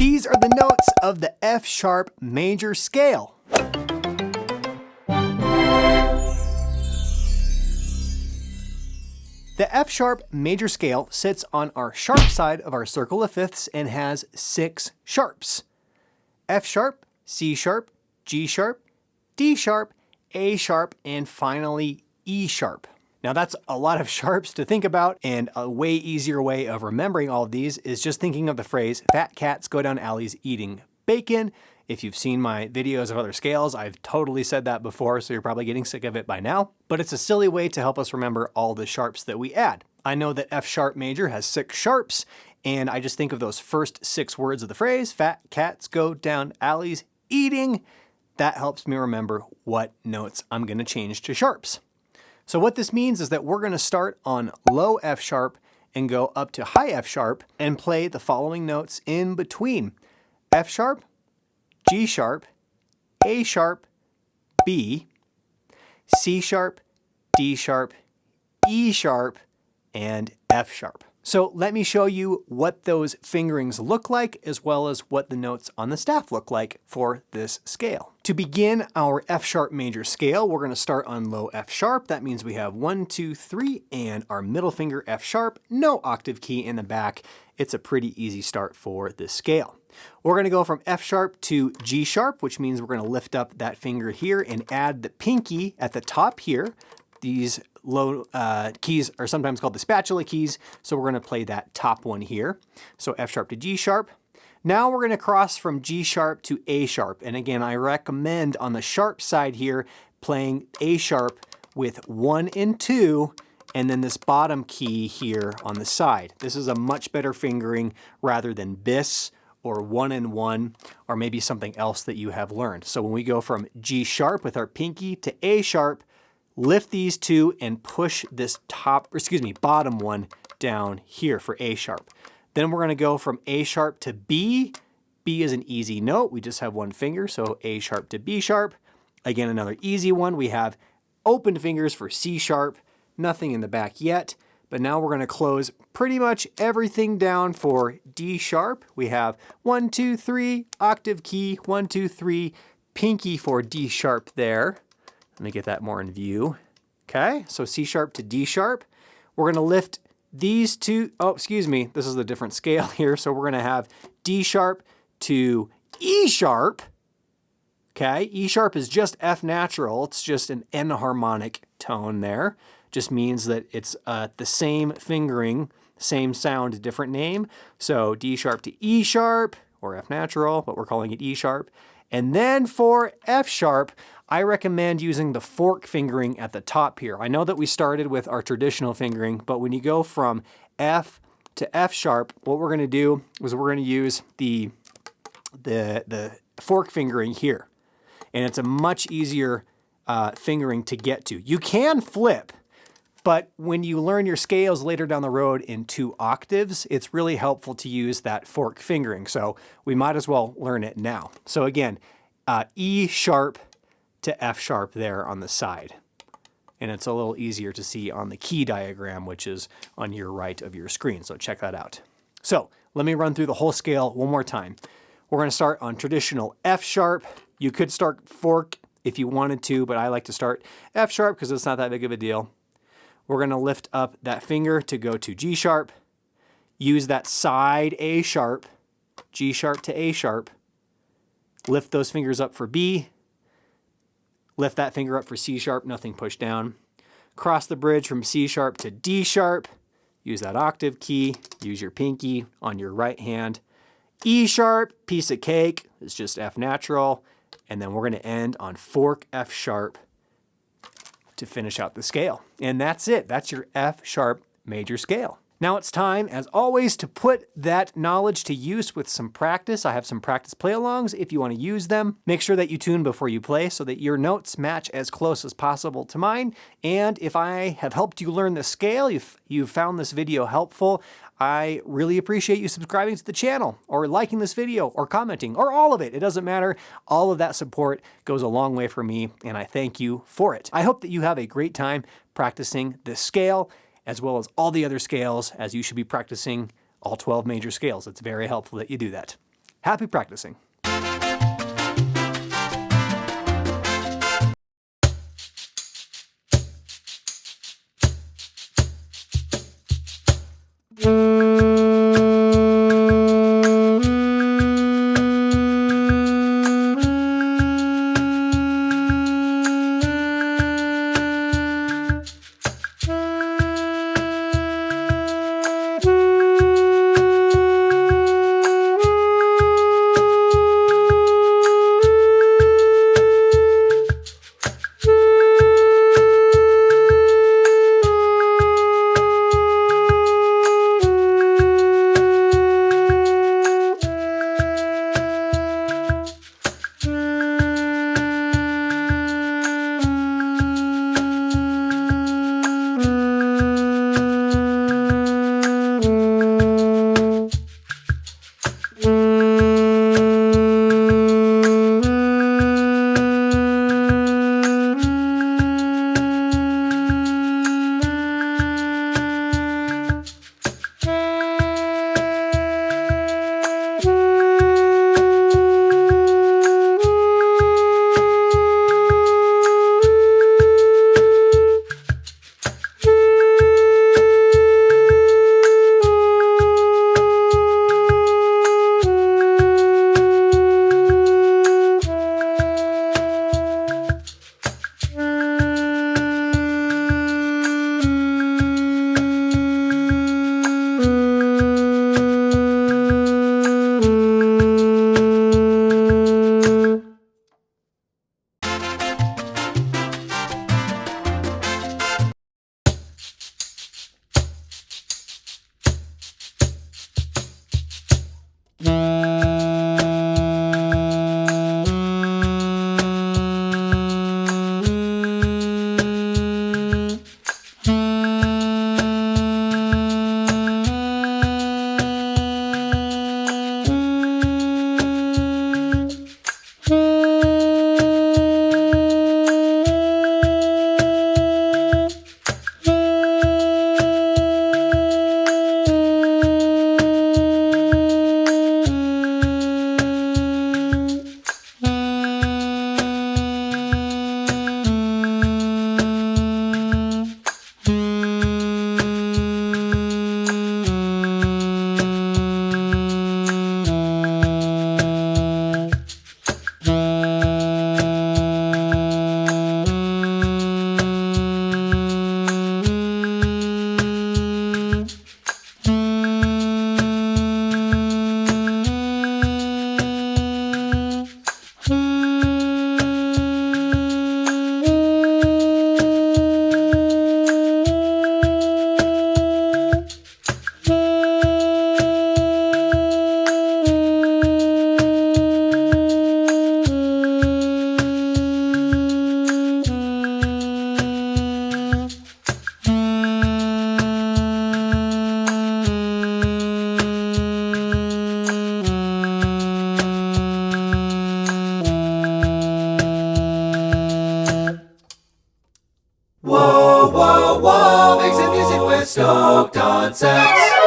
These are the notes of the F sharp major scale. The F sharp major scale sits on our sharp side of our circle of fifths and has 6 sharps. F sharp, C sharp, G sharp, D sharp, A sharp, and finally E sharp. Now that's a lot of sharps to think about, and a way easier way of remembering all of these is just thinking of the phrase, fat cats go down alleys eating bacon. If you've seen my videos of other scales, I've totally said that before, so you're probably getting sick of it by now. But it's a silly way to help us remember all the sharps that we add. I know that F sharp major has 6 sharps, and I just think of those first 6 words of the phrase, fat cats go down alleys eating. That helps me remember what notes I'm gonna change to sharps. So what this means is that we're gonna start on low F sharp and go up to high F sharp and play the following notes in between. F sharp, G sharp, A sharp, B, C sharp, D sharp, E sharp, and F sharp. So let me show you what those fingerings look like, as well as what the notes on the staff look like for this scale. To begin our F sharp major scale, we're going to start on low F sharp. That means we have 1, 2, 3, and our middle finger F sharp, no octave key in the back. It's a pretty easy start for this scale. We're going to go from F sharp to G sharp, which means we're going to lift up that finger here and add the pinky at the top here. These low keys are sometimes called the spatula keys, so we're going to play that top one here. So F sharp to G sharp. Now we're going to cross from G sharp to A sharp. And again, I recommend on the sharp side here playing A sharp with 1 and 2, and then this bottom key here on the side. This is a much better fingering rather than bis or 1 and 1, or maybe something else that you have learned. So when we go from G sharp with our pinky to A sharp, lift these 2 and push this bottom one down here for A sharp. Then we're going to go from A sharp to B. B is an easy note. We just have 1 finger, so A sharp to B sharp. Again, another easy one. We have open fingers for C sharp. Nothing in the back yet. But now we're going to close pretty much everything down for D sharp. We have 1, 2, 3, octave key, 1, 2, 3, pinky for D sharp there. Let me get that more in view. Okay, so C sharp to D sharp. We're going to lift these 2, this is a different scale here. So we're going to have D sharp to E sharp. Okay, E sharp is just F natural. It's just an enharmonic tone there. Just means that it's the same fingering, same sound, different name. So D sharp to E sharp, or F natural, but we're calling it E sharp. And then for F sharp, I recommend using the fork fingering at the top here. I know that we started with our traditional fingering, but when you go from F to F sharp, what we're gonna do is we're gonna use the fork fingering here. And it's a much easier fingering to get to. You can flip, but when you learn your scales later down the road in 2 octaves, it's really helpful to use that fork fingering. So we might as well learn it now. So again, E sharp to F sharp there on the side. And it's a little easier to see on the key diagram, which is on your right of your screen. So check that out. So let me run through the whole scale one more time. We're going to start on traditional F sharp. You could start fork if you wanted to, but I like to start F sharp because it's not that big of a deal. We're going to lift up that finger to go to G sharp. Use that side A sharp, G sharp to A sharp. Lift those fingers up for B. Lift that finger up for C sharp, nothing pushed down. Cross the bridge from C sharp to D sharp. Use that octave key. Use your pinky on your right hand. E sharp, piece of cake, is just F natural. And then we're going to end on fork F sharp to finish out the scale. And that's it. That's your F sharp major scale. Now it's time, as always, to put that knowledge to use with some practice. I have some practice play-alongs if you want to use them. Make sure that you tune before you play so that your notes match as close as possible to mine. And if I have helped you learn the scale, if you found this video helpful, I really appreciate you subscribing to the channel or liking this video or commenting or all of it. It doesn't matter. All of that support goes a long way for me, and I thank you for it. I hope that you have a great time practicing this scale as well as all the other scales, as you should be practicing all 12 major scales. It's very helpful that you do that. Happy practicing! Whoa, whoa, whoa, makes the music with Stoked on Sax.